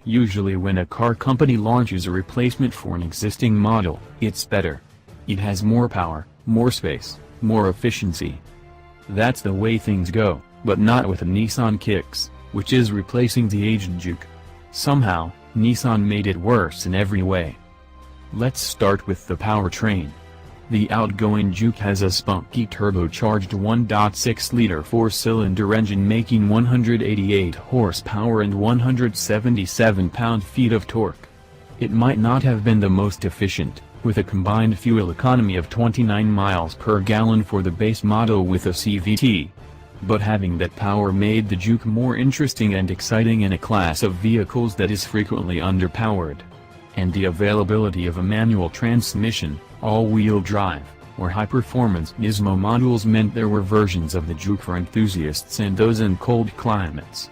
Usually when a car company launches a replacement for an existing model, it's better. It has more power, more space, more efficiency. That's the way things go, but not with the Nissan Kicks, which is replacing the aged Juke. Somehow, Nissan made it worse in every way. Let's start with the powertrain. The outgoing Juke has a spunky turbocharged 1.6-liter four-cylinder engine making 188 horsepower and 177 pound-feet of torque. It might not have been the most efficient, with a combined fuel economy of 29 miles per gallon for the base model with a CVT. But having that power made the Juke more interesting and exciting in a class of vehicles that is frequently underpowered. And the availability of a manual transmission, all-wheel drive, or high-performance Nismo models meant there were versions of the Juke for enthusiasts and those in cold climates.